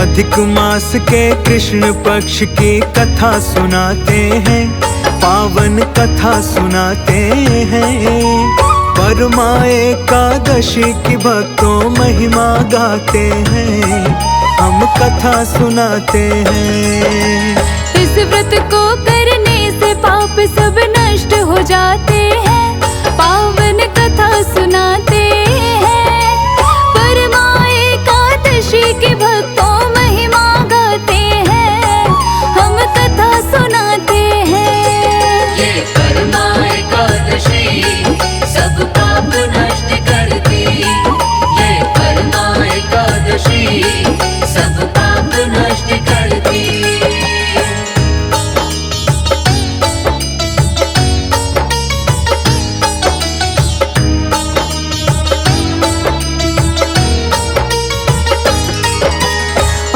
अधिक मास के कृष्ण पक्ष की कथा सुनाते हैं, पावन कथा सुनाते हैं। परमा एकादशी की भक्तों महिमा गाते हैं, हम कथा सुनाते हैं। इस व्रत को करने से पाप सब नष्ट हो जाते हैं, पावन कथा सुनाते हैं। परमा एकादशी की भक्तों महिमा गाते हैं, हम कथा सुनाते हैं। ये परमा एकादशी सब पाप नष्ट करती, ये परमा एकादशी सब पाप नष्ट करती।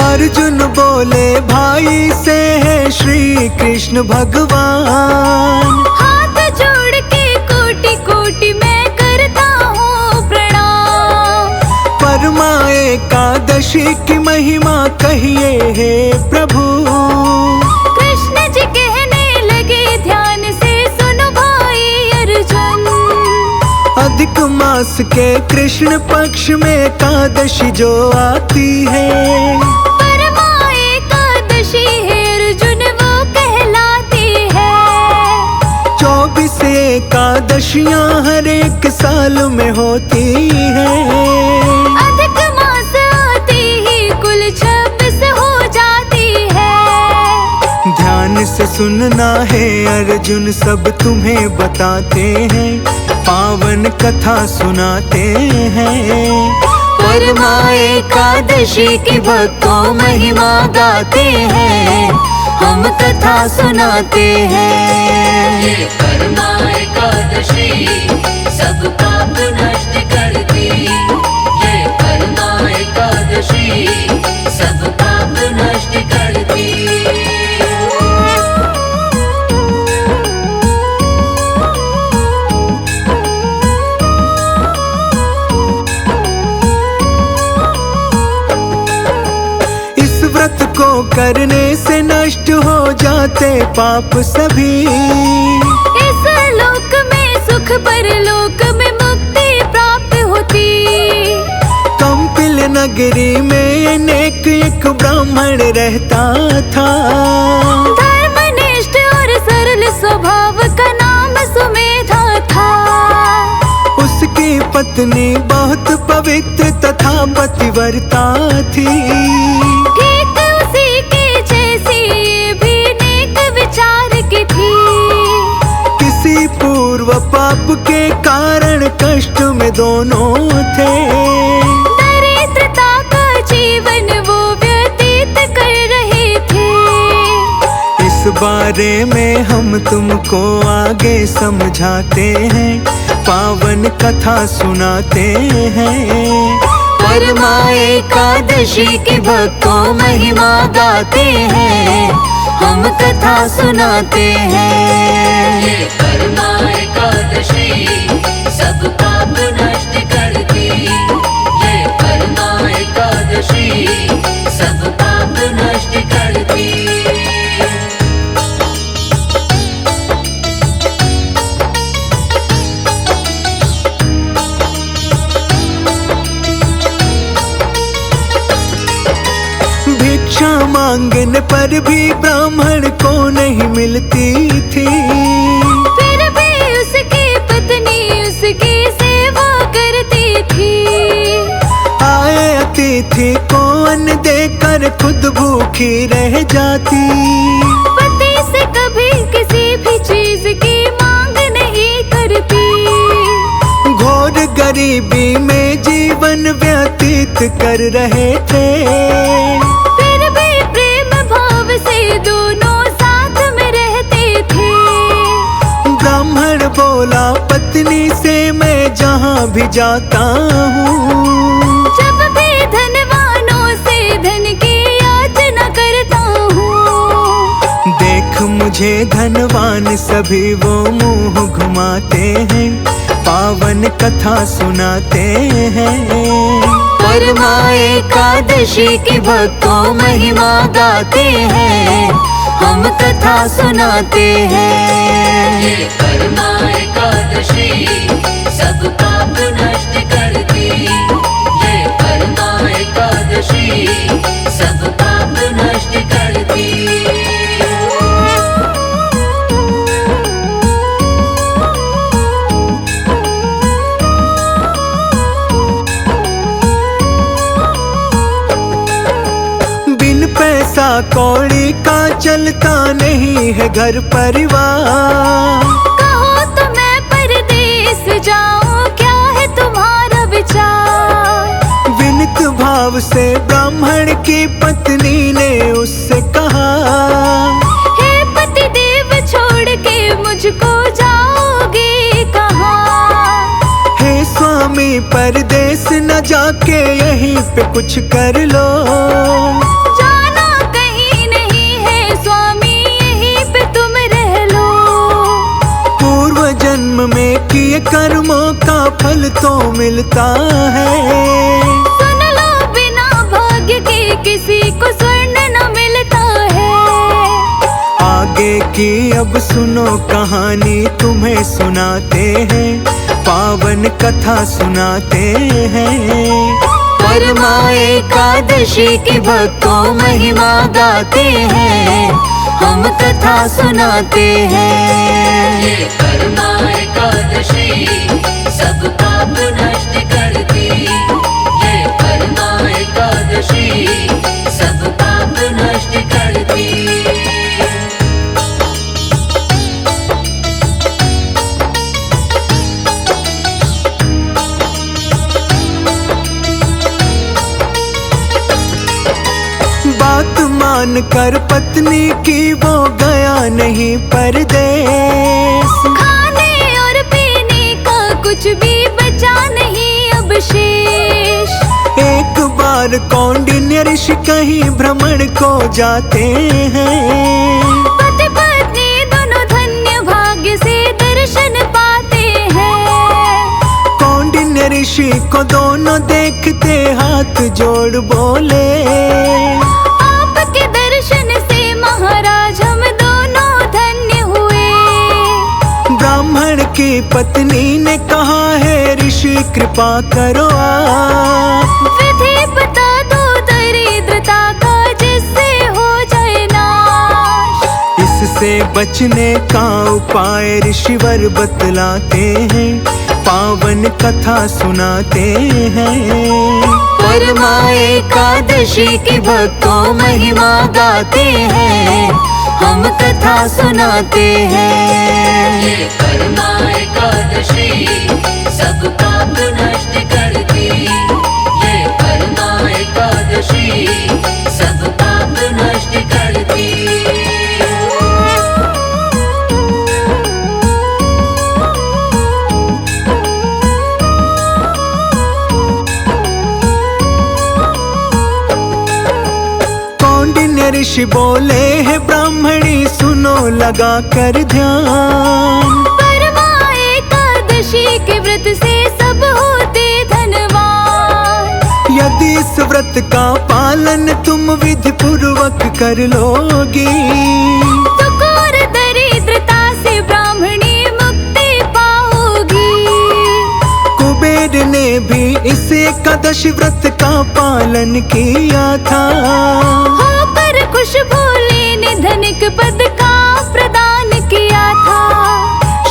अर्जुन बोले भाई से है श्री कृष्ण भगवान, हाथ जोड़ के कोटि कोटि मैं करता हूँ प्रणाम। परमा एकादशी की महिमा कहिए हे प्रभु। कृष्ण जी कहने लगे ध्यान से सुनो भाई अर्जुन। अधिक मास के कृष्ण पक्ष में एकादशी जो आती है, परमा एकादशी है अर्जुन वो कहलाती है। 24 एकादशियां हर एक साल में होती है। अधिक मास आती ही कुल 26 हो जाती है। ध्यान से सुनना है अर्जुन, सब तुम्हें बताते हैं, पावन कथा सुनाते हैं। परमा एकादशी की भक्तों महिमा गाते हैं, हम कथा सुनाते हैं। ये परमा एकादशी सब पाप नष्ट करती, ये परमा एकादशी सब पाप नष्ट करती। इस व्रत को करने से नष्ट हो जाते पाप सभी। इस लोक में सुख परलोक में मुक्ति प्राप्त होती। कंपिल नगरी में अनेक एक ब्राह्मण रहता था, धर्मनिष्ठ और सरल स्वभाव का नाम सुमेधा था। उसकी पत्नी बहुत पवित्र तथा पतिव्रता थी। ठीक उसी के जैसी ये भी नेक विचार की थी। किसी पूर्व पाप के कारण कष्ट में दोनों थे। दरिद्रता का जीवन वो व्यतीत कर रहे थे। इस बारे में हम तुमको आगे समझाते हैं, पावन कथा सुनाते हैं। परमा एकादशी की भक्तों महिमा गाते हैं, हम कथा सुनाते हैं। ये परमा एकादशी सब पाप नष्ट करती, ये परमा एकादशी सब पाप नष्ट करती। भिक्षा मांगने पर भी ब्राह्मण को नहीं मिलती थी। फिर भी उसकी पत्नी उसकी सेवा करती थी। आए अतिथि को अन्न देकर खुद भूखी रह जाती। पति से कभी किसी भी चीज की मांग नहीं करती। घोर गरीबी में जीवन व्यतीत कर रहे थे। फिर भी प्रेम भाव से दोनों साथ में रहते थे। ब्राह्मण बोला पत्नी से मैं जहाँ भी जाता हूँ, जब भी धनवानों से धन की याचना करता हूँ। देख मुझे धनवान सभी वो मुंह घुमाते हैं, पावन कथा सुनाते हैं। परमा एकादशी की भक्तों महिमा गाते हैं, हम कथा सुनाते हैं। ये परमा एकादशी सब पाप नष्ट करती, ये परमा एकादशी सब पाप नष्ट करती। बिन पैसा कौड़ी का चलता नहीं है घर परिवार। कहो तो मैं परदेस जाऊं, क्या है तुम्हारा विचार। विनित भाव से ब्राह्मण की पत्नी ने उससे कहा, हे पति देव छोड़ के मुझको जाओगे कहाँ। हे स्वामी परदेस न जाके यहीं पे कुछ कर लो। जाना कहीं नहीं है स्वामी, यहीं पे तुम रह लो। पूर्व जन्म में किए कर्मों का फल तो मिलता है। सुन लो बिना भाग्य के किसी को स्वर्ण न मिलता है। आगे की अब सुनो कहानी तुम्हें सुनाते हैं, पावन कथा सुनाते हैं। परमा एकादशी की भक्तों महिमा गाते हैं, हम कथा सुनाते हैं। ये परमा एकादशी सब पाप नष्ट करती, ये परमा एकादशी सब पाप नष्ट करती। बात मान कर पत्नी की वो गया नहीं परदेस। खाने और पीने का कुछ भी बचा नहीं अब शेष। एक बार कौंडिन्य ऋषि कहीं भ्रमण को जाते हैं। पति पत्नी दोनों धन्य भाग्य से दर्शन पाते हैं। कौंडिन्य ऋषि को दोनों देखते हाथ जोड़ बोले, आपके दर्शन से महाराज हम दोनों धन्य हुए। ब्राह्मण की पत्नी ने कहा है ऋषि कृपा करो आप। विधि बता दो दरिद्रता का जिससे हो जाए नाश। इससे बचने का उपाय ऋषिवर बतलाते हैं, पावन कथा सुनाते हैं। परमा एकादशी की भक्तों महिमा गाते हैं, हम कथा सुनाते हैं। ये परमा एकादशी सब पाप नष्ट करती, ये परमा एकादशी सब पाप नष्ट करती। कौंडिन्य ऋषि बोले है ब्राह्मणी सुनो लगा कर ध्यान। परमा एकादशी के व्रत से सब होते धनवान। यदि इस व्रत का पालन तुम विधि पूर्वक कर लोगी, तो घोर दरिद्रता से ब्राह्मणी मुक्ति पाओगी। कुबेर ने भी इस एकादशी व्रत का पालन किया था। होकर खुश भोले ने धनिक पद का प्रदान किया था।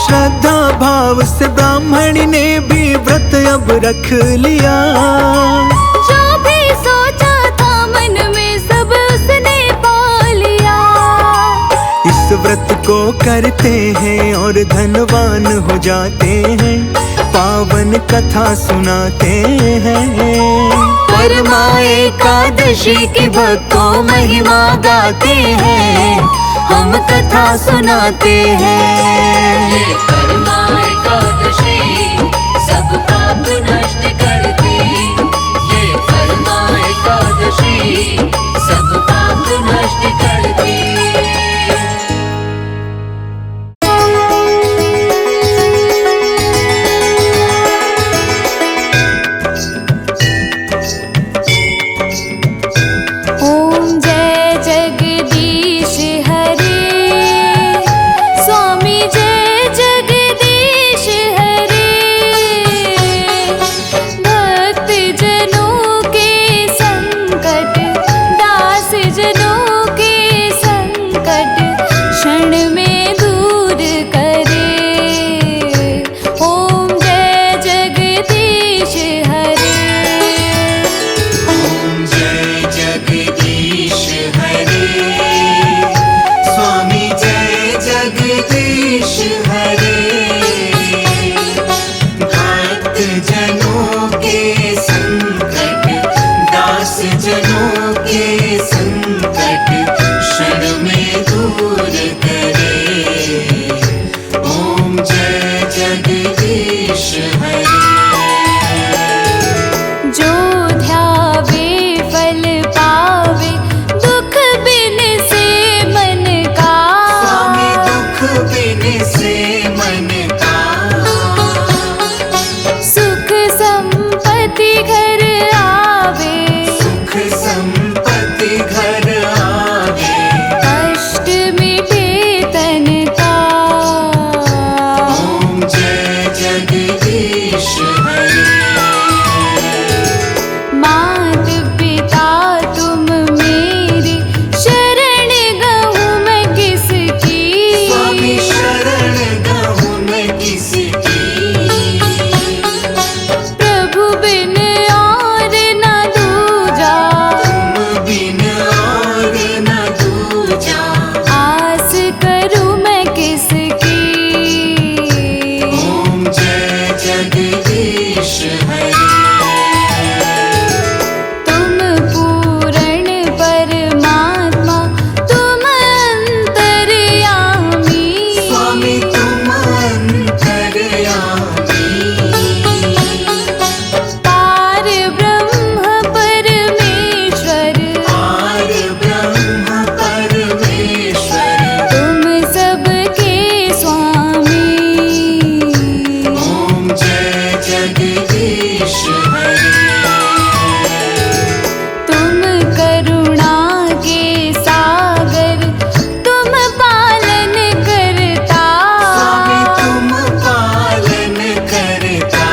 श्रद्धा भाव से ब्राह्मणी ने भी व्रत अब रख लिया। जो भी सोचा था मन में सब उसने पा लिया। इस व्रत को करते हैं और धनवान हो जाते हैं, पावन कथा सुनाते हैं। परमा एकादशी की भक्तों महिमा गाते हैं, हम कथा सुनाते हैं। ये परमा एकादशी सब पाप नष्ट करती, ये परमा एकादशी सब पाप नष्ट करती। जगदीश हरे। तुम पूर्ण परमात्मा तुम अंतर्यामी। स्वामी तुम अंतर्यामी। पार ब्रह्म परमेश्वर पार ब्रह्म परमेश्वर तुम सबके स्वामी। ओम जय जगदीश हरे। तुम करुणा के सागर तुम पालन करता। स्वामी तुम पालन करता।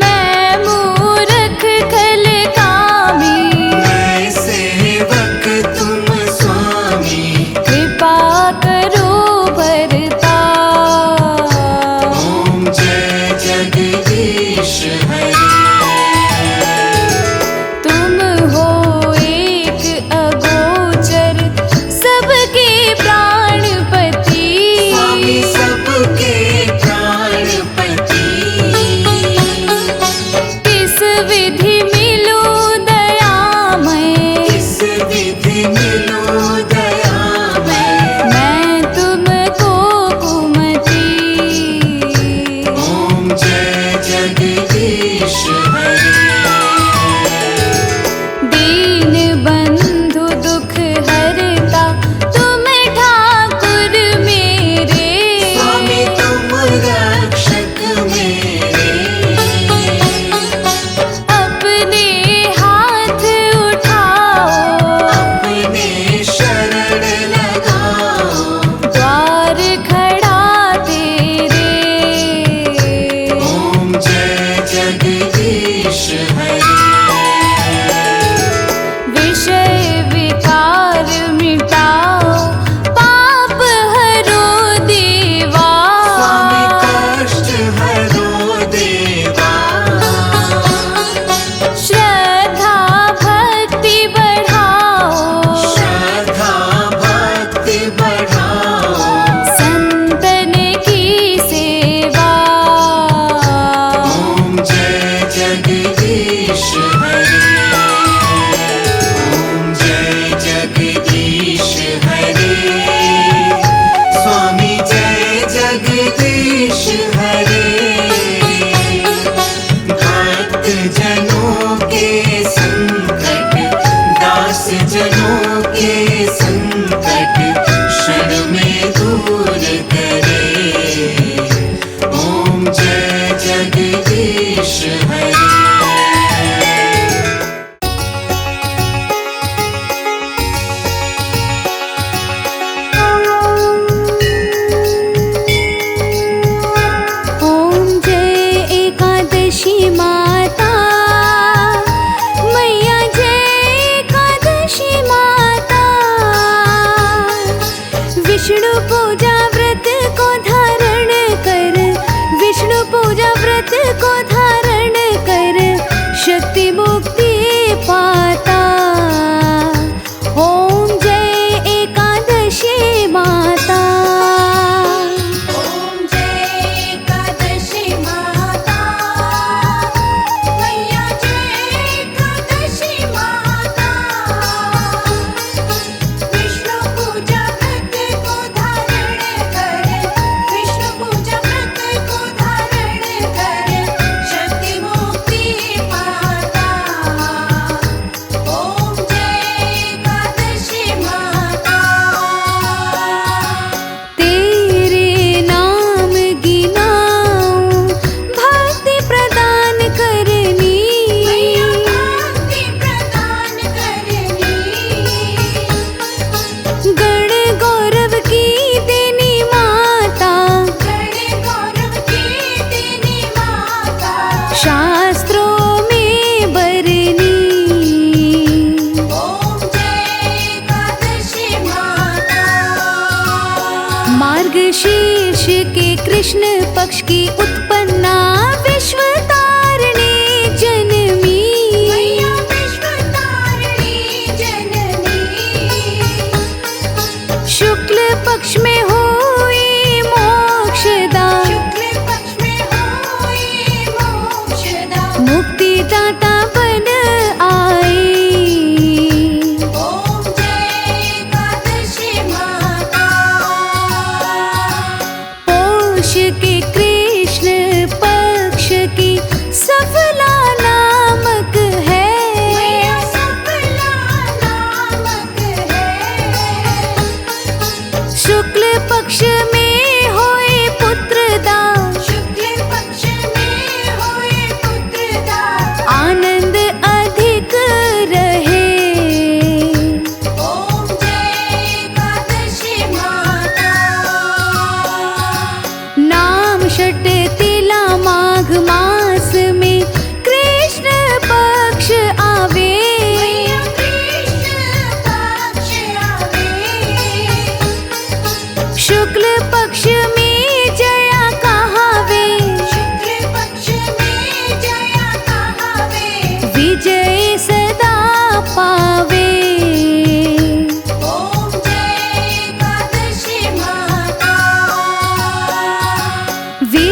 मैं मूर्ख खल कामी मैं सेवक तुम स्वामी। कृपा करो भरता। ओम जय जगदीश हरे। तुम हो एक अगोचर सबके प्राणपति। स्वामी सबके प्राणपति। किस विधि मिलो दयामय इस विधि मिलो दयामय। मैं तुमको कुमति। ओम जय जगदीश हरे। दीन बंधु दुख हरता तुम ठाकुर मेरे। स्वामी तुम रक्षक मेरे। अपने हाथ उठाओ अपने शरण लगाओ। द्वार खड़ा तेरे। ओम जय जगदीश हरे। विषय विकार मिटाओ पाप हरो देवा। स्वामी कष्ट हरो देवा। श्रद्धा भक्ति बढ़ाओ श्रद्धा भक्ति बढ़ाओ। संतन की सेवा। ओम जय जगदीश हरे। ओम जय जगदीश हरे। स्वामी जय जगदीश हरे। भक्त जनों के संकट दास जनों के संकट क्षण में दूर करे। ओम जय जगदीश हरे। ओम जय एकादशी माता मैया जय एकादशी माता। विष्णु पूजा व्रत को धारण कर विष्णु पूजा व्रत को धारण कर शक्ति मुक्ति पाता। ओम जय एकादशी माता। ओम जय एकादशी माता मैया जय एकादशी माता। विष्णु पूजा व्रत को धारण कर विष्णु पूजा व्रत को धारण कर शक्ति मुक्ति पाता। ओम जय एकादशी माता। तेरे नाम गिनाऊं भक्ति प्रदान करनी। भक्ति प्रदान करनी। गण गौरव की देनी माता। गण गौरव की देनी माता। शास्त्रों में बरनी। ओम जय एकादशी माता। मार्गशीर्ष के कृष्ण पक्ष की उत्पन्ना विश्व तारिणी जनमी। विश्व तारिणी जननी। शुक्ल पक्ष में हुई मोक्षदा। शुक्ल पक्ष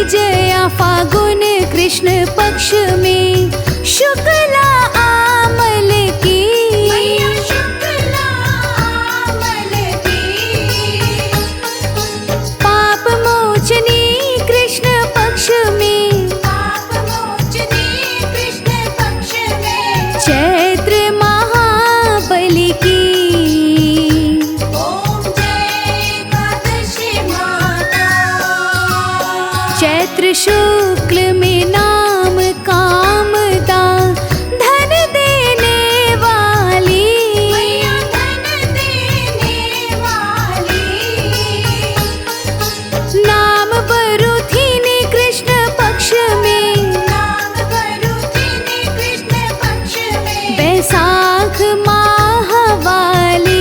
विजया फागुन कृष्ण पक्ष में शुक्ला आमल की, शुक्ला आमल की। पाप मोचनी कृष्ण पक्ष में, पाप मोचनी कृष्ण पक्ष में। चैत्र महाबली की, चैत्र शुक्ल में नाम कामदा धन देने वाली, धन देने वाली। नाम बरुथिनी कृष्ण पक्ष में, नाम बरुथिनी कृष्ण पक्ष में। बैसाख माहवाली,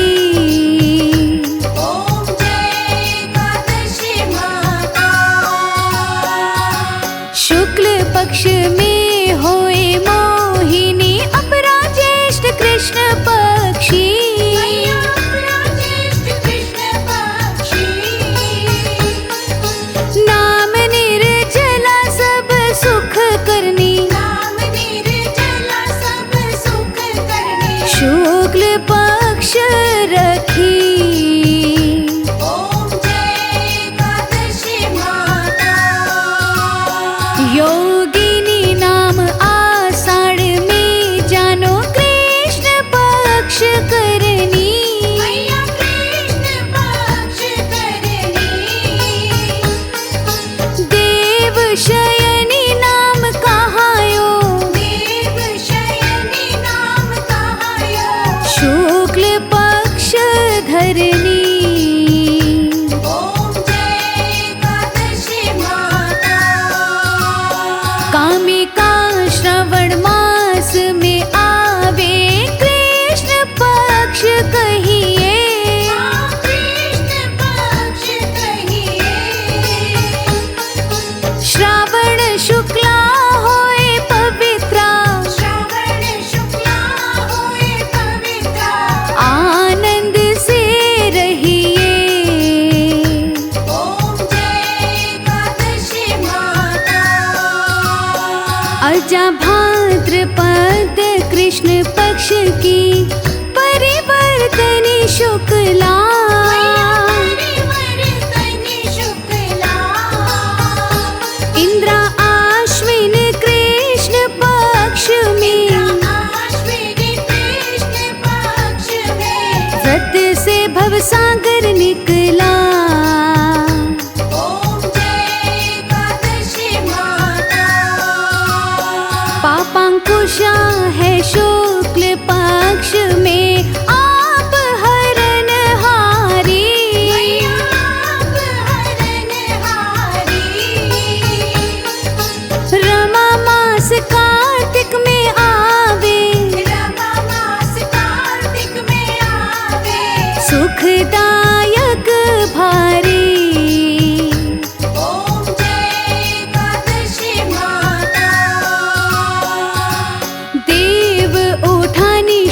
शुक्ल पक्ष में होए मोहिनी अपरा ज्येष्ठ कृष्ण पक्षी, नाम निर्जला सब सुख करनी, नाम निर्जला सब सुख करनी। शुक्ल पक्ष रखी, योगिनी नाम आषाढ़ में जानो कृष्ण पक्ष करनी, कृष्ण पक्ष करनी। देव शयनी नाम कहायो, देव शयनी नाम कहायो। शुक्ल पक्ष धरनी, कामिका श्रवण मास में आवे कृष्ण पक्ष कहिए, कृष्ण पक्ष कहिए। श्रावण शुक्ला होए पवित्रा, श्रावण शुक्ला होए पवित्रा। आनंद से रहिए, अजा भाद्रपद कृष्ण पक्ष की परिवर्तनी शुक्ला, इंद्रा आश्विन कृष्ण पक्ष में, व्रत से भवसागर निकला। पापांकुशा है शुक्ल पक्ष में आप हरण हारी, आप हरण हारी। रमा मास कार्तिक में आवे, रमा मास कार्तिक में आवे। सुखदायक भारी,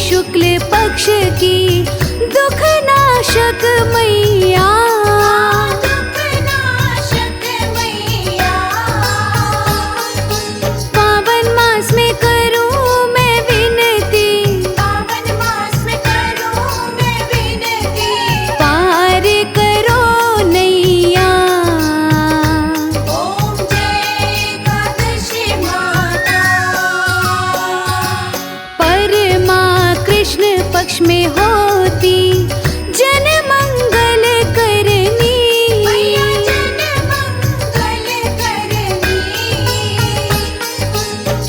शुक्ल पक्ष की दुख नाशक मैया, दुख नाशक मैया। पावन मास में करूं मैं विनती, पावन मास में करूं मैं विनती। पार करो नैया, ओम जय एकादशी माता। परमा कृष्ण पक्ष में होती जन मंगल करनी, जन मंगल करनी।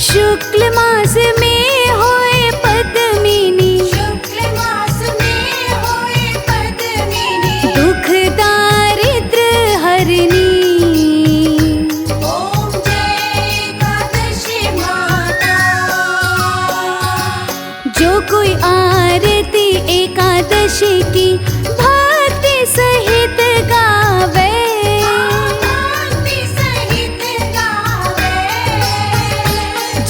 शुक्ल मास में होए पद्मिनी, शुक्ल मास में होए पद्मिनी। दुख दारिद्र हरनी, ओम जय एकादशी माता। जो कोई आरती एकादशी की भक्ति सहित गावे, भक्ति सहित गावे।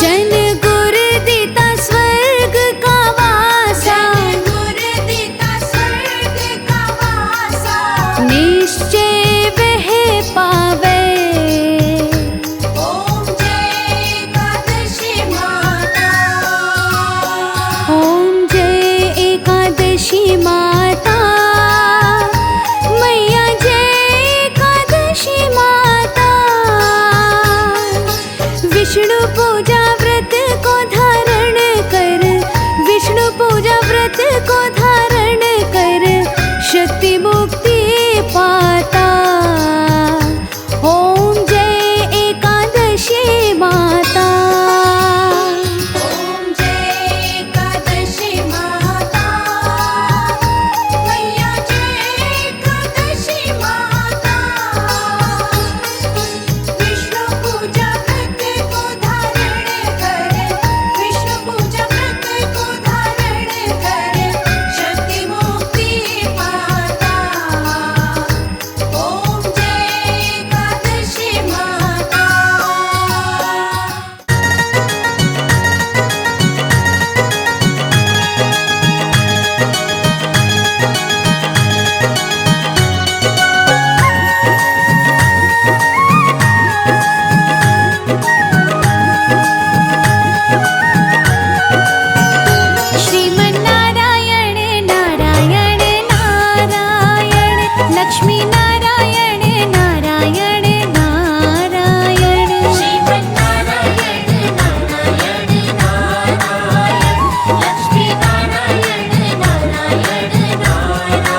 जन गुर देता स्वर्ग का वासा, जन गुर देता स्वर्ग का वासा। निश्चय वह पावे, विष्णु पूजा व्रत को धारण कर, विष्णु पूजा व्रत को धारण कर, शक्ति मुक्ति पाता। ओम जय एकादशी माता। ओम जय एकादशी माता, मैया जय एकादशी माता। विष्णु पूजा व्रत को धारण कर, विष्णु पूजा व्रत को धारण कर, शक्ति मुक्ति पाता। ओम जय एकादशी माता। श्रीमन्नारायण नारायण नारायण, लक्ष्मी नारायण नारायण नारायण। श्रीमन्नारायण नारायण नारायण, लक्ष्मी नारायण नारायण नारायण।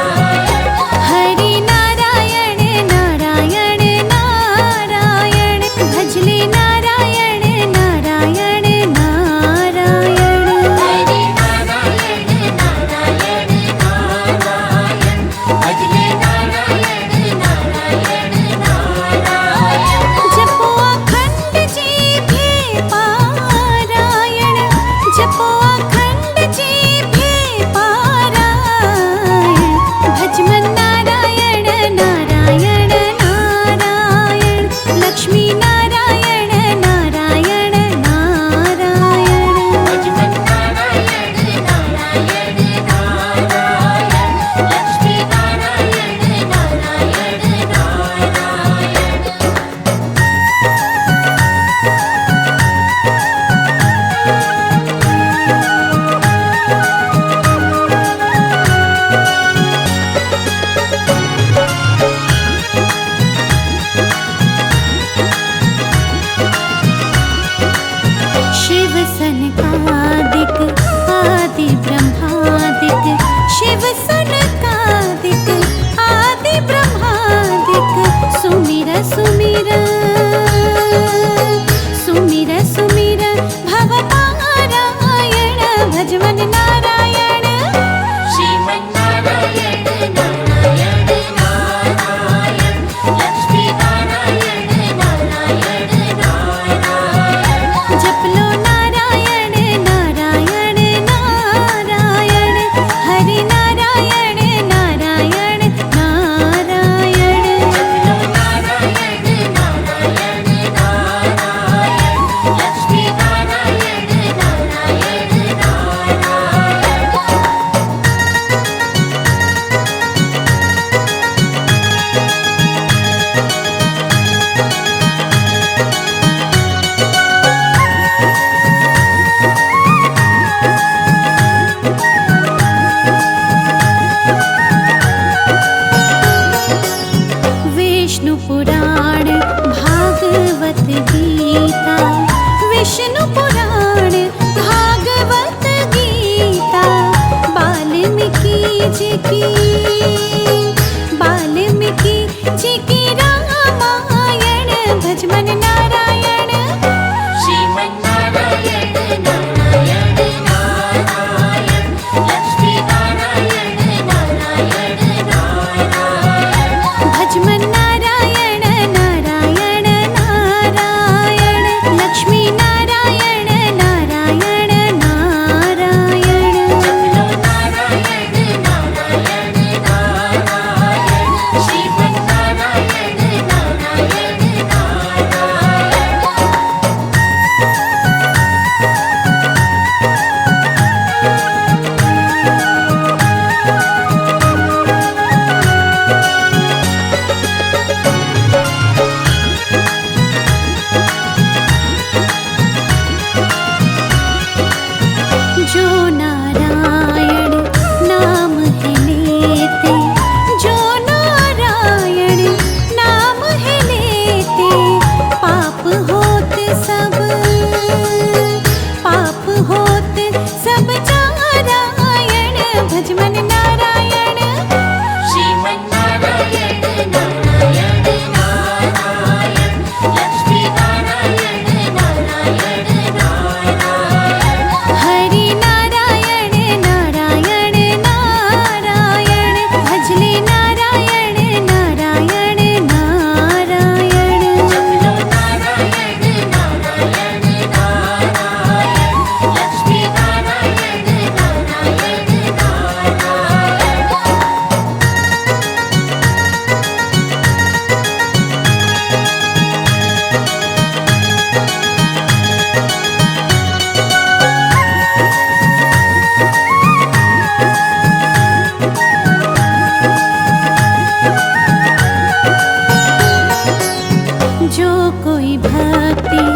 हरि नारायण नारायण नारायण, भजले नारायण नारायण नारायण। हरि नारायण नारायण नारायण, भजले नारायण नारायण नारायण। जपो अखंड जीभे पारायण, जपो अखंड जीभे पारायण, भजमन नारायण नारायण नारायण, लक्ष्मी नारायण नारायण नारायण। भजमन नारायण नारायण नारायण, लक्ष्मी नारायण नारायण नारायण। शिव सनकादिक आदि ब्रह्मादिक, शिव सनकादिक आदि ब्रह्मादिक, सुमिर सुमिर सुमिर सुमिर भवनारायण, भजमन नारायण। श्रीमन्नारायण नारायण नारायण, लक्ष्मी नारायण नारायण नारायण। जपलो नारायण नारायण नारायण, हरि नारायण नारायण नारायण। जपलो नारायण नारायण नारायण, लक्ष्मी नारायण नारायण नारायण। विष्णु पुराण भागवत गीता, विष्णु पुराण भागवत गीता, वाल्मीकि जी की, वाल्मीकि जी की रामायण, भजमन नारायण। श्रीमन्नारायण नारायण नारायण, लक्ष्मी नारायण नारायण नारायण। भजमन नारायण नारायण नारायण, लक्ष्मी नारायण नारायण नारायण। जपलो नारायण नारायण नारायण, श्रीमन्नारायण नारायण नारायण। भक्ति